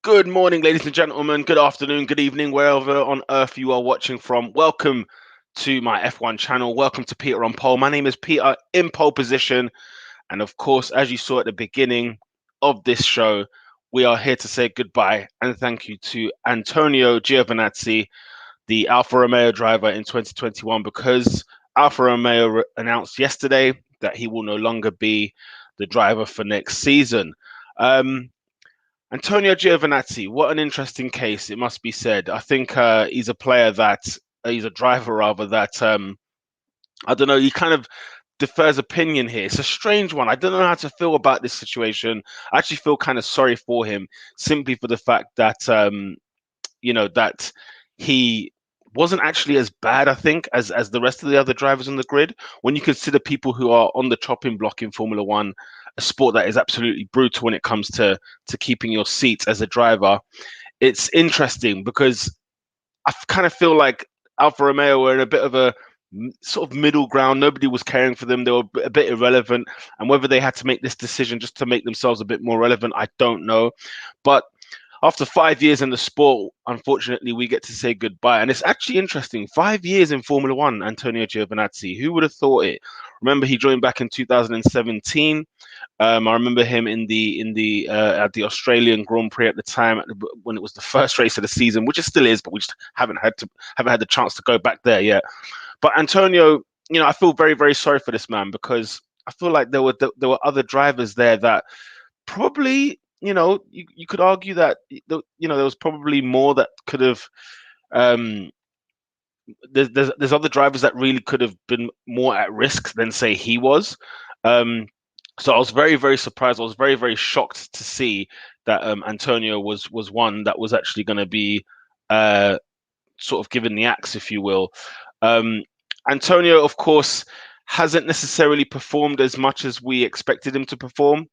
Good morning, ladies and gentlemen. Good afternoon, good evening, wherever on earth you are watching from. Welcome to my F1 channel. Welcome to Peter on Pole. My name is Peter in pole position. And of course, as you saw at the beginning of this show, we are here to say goodbye and thank you to Antonio Giovinazzi, the Alfa Romeo driver in 2021, because Alfa Romeo announced yesterday that he will no longer be the driver for next season. Antonio Giovinazzi, what an interesting case, it must be said. I think he's a player that, he's a driver rather, that, I don't know, he kind of defers opinion here. It's a strange one. I don't know how to feel about this situation. I actually feel kind of sorry for him simply for the fact that, that he wasn't actually as bad, I think, as the rest of the other drivers on the grid. When you consider people who are on the chopping block in Formula One, a sport that is absolutely brutal when it comes to keeping your seat as a driver, it's interesting because I kind of feel like Alfa Romeo were in a bit of a sort of middle ground. Nobody was caring for them. They were a bit irrelevant. And whether they had to make this decision just to make themselves a bit more relevant, I don't know. But after 5 years in the sport, unfortunately, we get to say goodbye. And it's actually interesting. 5 years in Formula One, Antonio Giovinazzi. Who would have thought it? Remember, he joined back in 2017. I remember him in the at the Australian Grand Prix at the time when it was the first race of the season, which it still is, but we just haven't had the chance to go back there yet. But Antonio, I feel very, very sorry for this man because I feel like there were other drivers there that probably, you could argue that there was probably more that could have. Um, there's other drivers that really could have been more at risk than say he was. So I was very, very surprised. I was very, very shocked to see that Antonio was one that was actually going to be sort of given the axe, if you will. Antonio, of course, hasn't necessarily performed as much as we expected him to perform.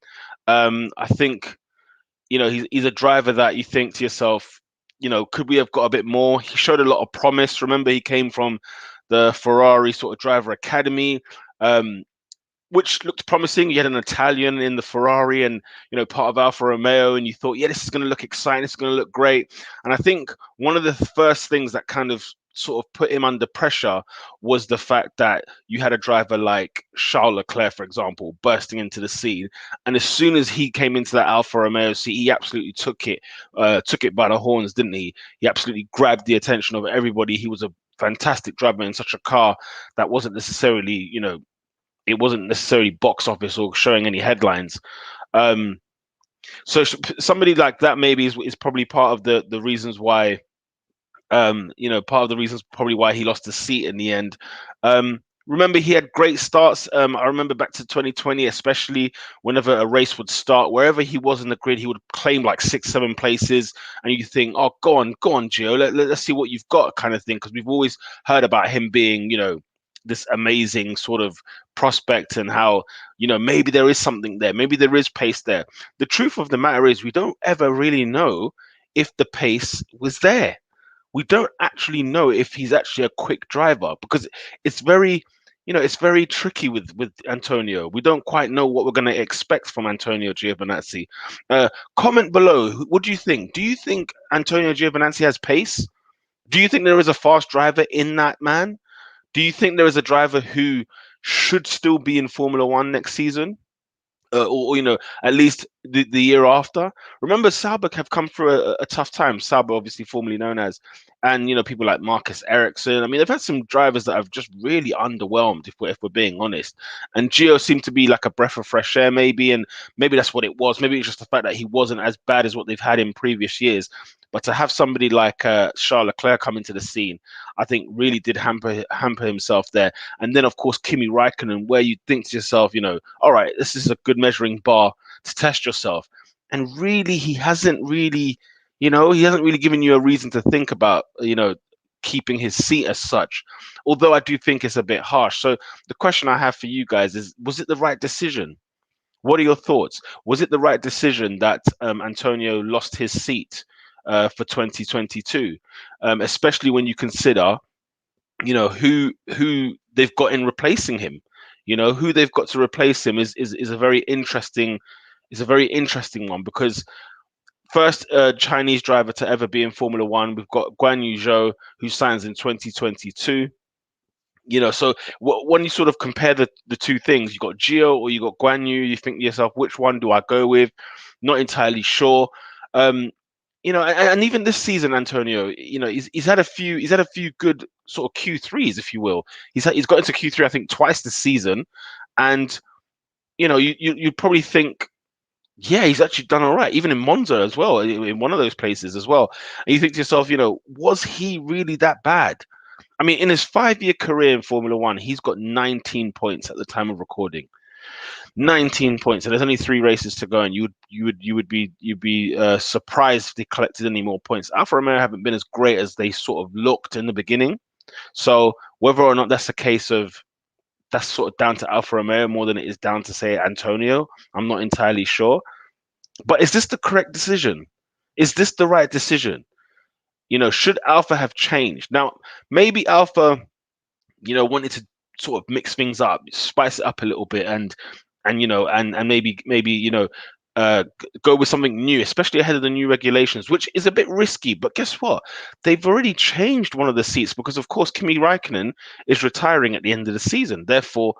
I think, he's a driver that you think to yourself, could we have got a bit more? He showed a lot of promise. Remember, he came from the Ferrari sort of driver academy. Which looked promising. You had an Italian in the Ferrari and, part of Alfa Romeo, and you thought, yeah, this is going to look exciting. This is going to look great. And I think one of the first things that kind of sort of put him under pressure was the fact that you had a driver like Charles Leclerc, for example, bursting into the scene. And as soon as he came into that Alfa Romeo seat, he absolutely took it by the horns, didn't he? He absolutely grabbed the attention of everybody. He was a fantastic driver in such a car that wasn't necessarily, it wasn't necessarily box office or showing any headlines. So somebody like that maybe is probably part of the reasons why, part of the reasons probably why he lost the seat in the end. Remember, he had great starts. I remember back to 2020, especially whenever a race would start, wherever he was in the grid, he would claim like 6-7 places. And you think, oh, go on, Gio, let's see what you've got, kind of thing. Because we've always heard about him being, this amazing sort of prospect and how, maybe there is something there. Maybe there is pace there. The truth of the matter is we don't ever really know if the pace was there. We don't actually know if he's actually a quick driver because it's very, it's very tricky with Antonio. We don't quite know what we're going to expect from Antonio Giovinazzi. Comment below. What do you think? Do you think Antonio Giovinazzi has pace? Do you think there is a fast driver in that man? Do you think there is a driver who should still be in Formula One next season? Or at least the year after. Remember, Sauber have come through a tough time. Sauber, obviously formerly known as, and people like Marcus Ericsson. I mean, they've had some drivers that have just really underwhelmed, if we're being honest. And Gio seemed to be like a breath of fresh air, maybe, and maybe that's what it was. Maybe it's just the fact that he wasn't as bad as what they've had in previous years. But to have somebody like Charles Leclerc come into the scene, I think really did hamper himself there. And then, of course, Kimi Räikkönen, where you think to yourself, all right, this is a good measuring bar to test yourself. And really, he hasn't really given you a reason to think about, keeping his seat as such. Although I do think it's a bit harsh. So the question I have for you guys is, was it the right decision? What are your thoughts? Was it the right decision that Antonio lost his seat for 2022, especially when you consider, who they've got in replacing him? Who they've got to replace him is a very interesting one because first Chinese driver to ever be in Formula One. We've got Guan Yu Zhou, who signs in 2022. So when you sort of compare the two things, you got Gio or you got Guan Yu, you think to yourself, which one do I go with? Not entirely sure. Um, and even this season, Antonio, he's had a few good sort of Q3s, if you will. He's got into Q3, I think, twice this season, and you'd probably think, yeah, he's actually done all right, even in Monza as well, in one of those places as well. And you think to yourself, was he really that bad? I mean, in his 5-year career in Formula One, he's got 19 points at the time of recording. 19 points, and there's only 3 races to go, and you'd be surprised if they collected any more points. Alfa Romeo haven't been as great as they sort of looked in the beginning, so whether or not that's a case of that's sort of down to Alfa Romeo more than it is down to, say, Antonio, I'm not entirely sure. But is this the correct decision? Is this the right decision? Should Alfa have changed? Now, maybe Alfa, wanted to sort of mix things up, spice it up a little bit, and maybe go with something new, especially ahead of the new regulations, which is a bit risky. But guess what? They've already changed one of the seats because, of course, Kimi Raikkonen is retiring at the end of the season. Therefore,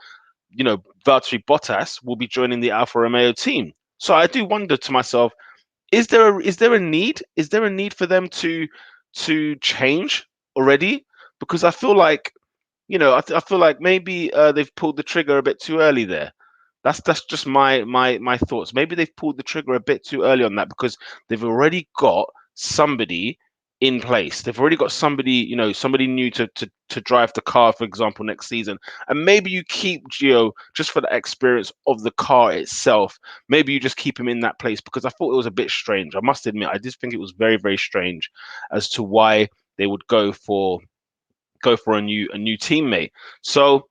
Valtteri Bottas will be joining the Alfa Romeo team. So I do wonder to myself, is there a need? Is there a need for them to change already? Because I feel like I feel like maybe they've pulled the trigger a bit too early there. That's just my thoughts. Maybe they've pulled the trigger a bit too early on that because they've already got somebody in place. They've already got somebody, somebody new to drive the car, for example, next season. And maybe you keep Gio just for the experience of the car itself. Maybe you just keep him in that place because I thought it was a bit strange. I must admit, I just think it was very, very strange as to why they would go for a new teammate. So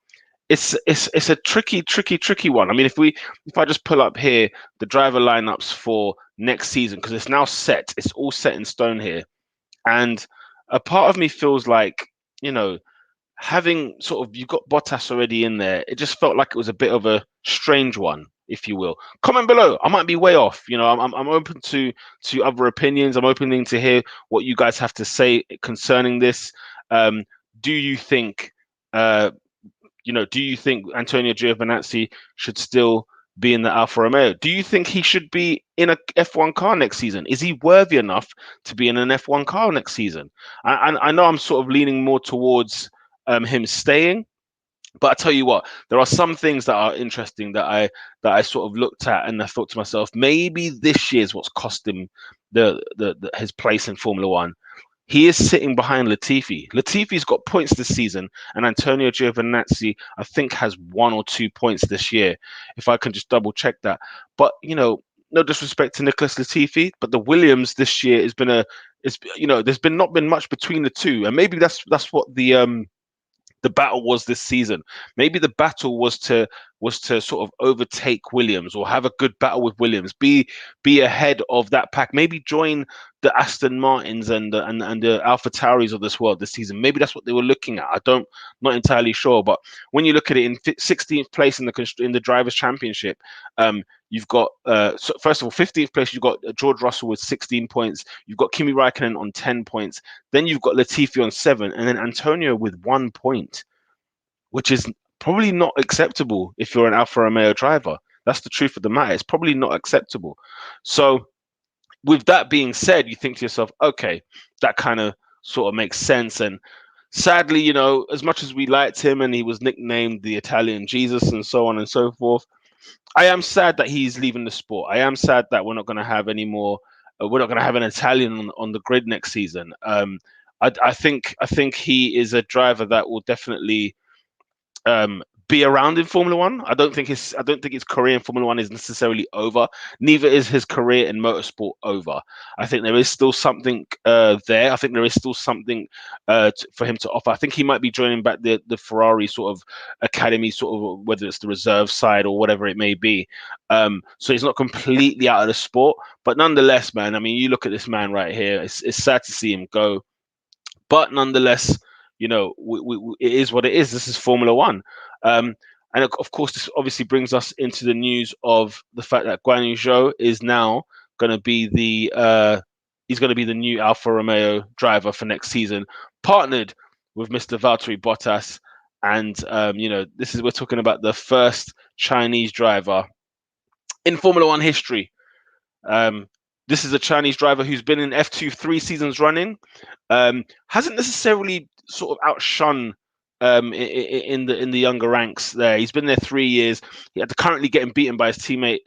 it's a tricky one. I mean, if I just pull up here the driver lineups for next season, because it's now set, it's all set in stone here, and a part of me feels like having sort of, you've got Bottas already in there. It just felt like it was a bit of a strange one, if you will. Comment below. I might be way off. I'm open to other opinions. I'm open to hear what you guys have to say concerning this. Do you think Antonio Giovinazzi should still be in the Alfa Romeo? Do you think he should be in a F1 car next season? Is he worthy enough to be in an F1 car next season? I know I'm sort of leaning more towards him staying, but I tell you what, there are some things that are interesting that I sort of looked at and I thought to myself, maybe this year's what's cost him his place in Formula One. He is sitting behind Latifi. Latifi's got points this season, and Antonio Giovinazzi, I think, has 1 or 2 points this year. If I can just double check that. But no disrespect to Nicholas Latifi, but the Williams this year has been there's been not been much between the two, and maybe that's what the battle was this season. Maybe the battle was to sort of overtake Williams or have a good battle with Williams, be ahead of that pack, maybe join the Aston Martins and the Alpha Tauris of this world this season. Maybe that's what they were looking at. Not entirely sure, but when you look at it, in 16th place in the drivers' championship, you've got so first of all, 15th place, you've got George Russell with 16 points. You've got Kimi Raikkonen on 10 points. Then you've got Latifi on 7, and then Antonio with 1 point, which is probably not acceptable if you're an Alfa Romeo driver. That's the truth of the matter. It's probably not acceptable. So with that being said, you think to yourself, okay, that kind of sort of makes sense. And sadly, as much as we liked him and he was nicknamed the Italian Jesus and so on and so forth, I am sad that he's leaving the sport. I am sad that we're not going to have any more. We're not going to have an Italian on the grid next season. I think he is a driver that will definitely be around in Formula One. I don't think his career in Formula One is necessarily over. Neither is his career in motorsport over. I think there is still something there. I think there is still something for him to offer. I think he might be joining back the Ferrari sort of academy, sort of, whether it's the reserve side or whatever it may be. So he's not completely out of the sport, but nonetheless, man. I mean, you look at this man right here. It's sad to see him go, but nonetheless, it is what it is. This is Formula One. And of course, this obviously brings us into the news of the fact that Guan Yu Zhou is now going to be the new Alfa Romeo driver for next season, partnered with Mr. Valtteri Bottas. And we're talking about the first Chinese driver in Formula One history. This is a Chinese driver who's been in F2 3 seasons running. Hasn't necessarily sort of outshone in the younger ranks there. He's been there 3 years. He had to currently getting beaten by his teammate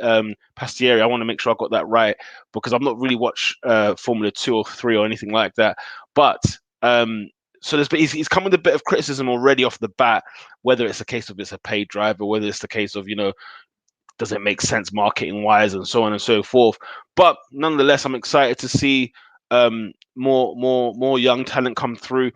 Pastieri. I want to make sure I got that right because I've not really watched Formula 2 or 3 or anything like that. But so he's come with a bit of criticism already off the bat, whether it's a case of it's a paid driver, whether it's the case of, does it make sense marketing wise and so on and so forth. But nonetheless, I'm excited to see more young talent come through.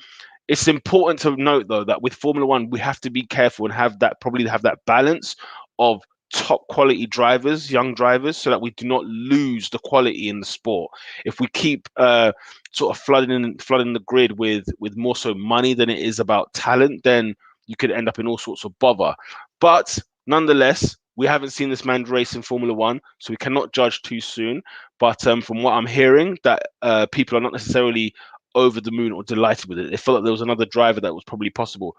It's important to note though that with Formula One, we have to be careful and have that balance of top quality drivers, young drivers, so that we do not lose the quality in the sport. If we keep sort of flooding the grid with more so money than it is about talent, then you could end up in all sorts of bother. But nonetheless, we haven't seen this man race in Formula One, so we cannot judge too soon. But from what I'm hearing, that people are not necessarily over the moon or delighted with it. They felt like there was another driver that was probably possible.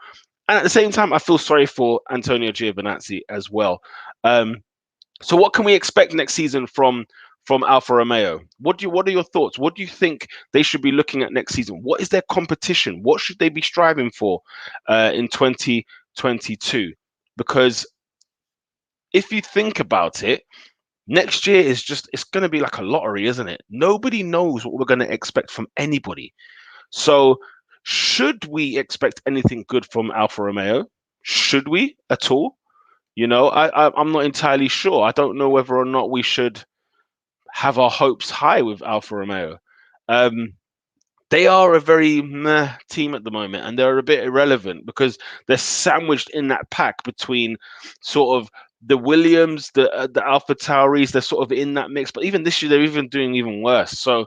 And at the same time, I feel sorry for Antonio Giovinazzi as well. So what can we expect next season from Alfa Romeo? What are your thoughts? What do you think they should be looking at next season? What is their competition? What should they be striving for in 2022? Because if you think about it, next year it's going to be like a lottery, isn't it? Nobody knows what we're going to expect from anybody. So should we expect anything good from Alfa Romeo? Should we at all? I'm not entirely sure. I don't know whether or not we should have our hopes high with Alfa Romeo. They are a very meh team at the moment, and they're a bit irrelevant because they're sandwiched in that pack between sort of the Williams, the Alpha Tauris. They're sort of in that mix, but even this year they're even doing even worse. So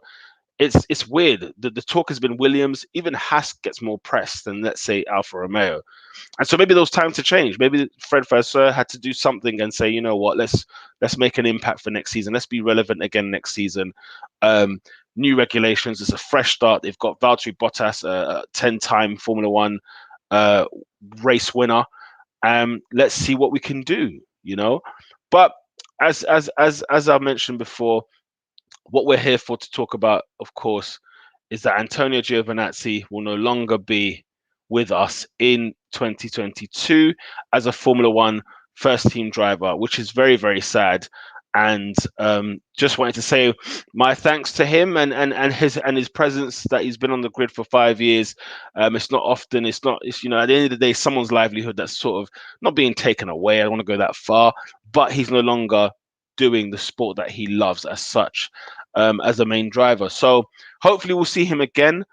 it's weird. The talk has been Williams. Even Haas gets more press than, let's say, Alfa Romeo. And so maybe there was time to change. Maybe Fred Vasseur had to do something and say, you know what, let's make an impact for next season. Let's be relevant again next season. New regulations. It's a fresh start. They've got Valtteri Bottas, a 10-time Formula One race winner. Let's see what we can do. But as I mentioned before, what we're here for to talk about, of course, is that Antonio Giovinazzi will no longer be with us in 2022 as a Formula One first team driver, which is very, very sad. And just wanted to say my thanks to him and his presence, that he's been on the grid for 5 years. It's not often. It's at the end of the day, someone's livelihood that's sort of not being taken away. I don't want to go that far, but he's no longer doing the sport that he loves as such, as a main driver. So hopefully we'll see him again.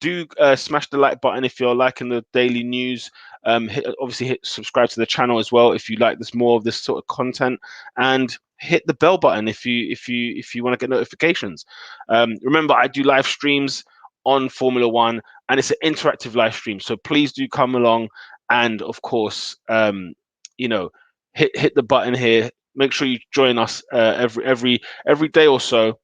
Do smash the like button if you're liking the daily news. Hit subscribe to the channel as well if you like more of this sort of content, and hit the bell button if you want to get notifications. Remember, I do live streams on Formula One, and it's an interactive live stream, so please do come along and, of course, hit the button here. Make sure you join us every day or so.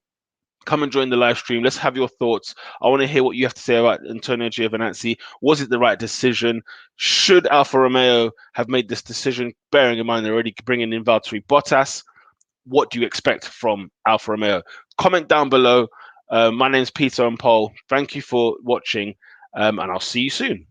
Come and join the live stream. Let's have your thoughts. I want to hear what you have to say about Antonio Giovinazzi. Was it the right decision? Should Alfa Romeo have made this decision, bearing in mind they're already bringing in Valtteri Bottas? What do you expect from Alfa Romeo? Comment down below. My name's Peter and Paul. Thank you for watching, and I'll see you soon.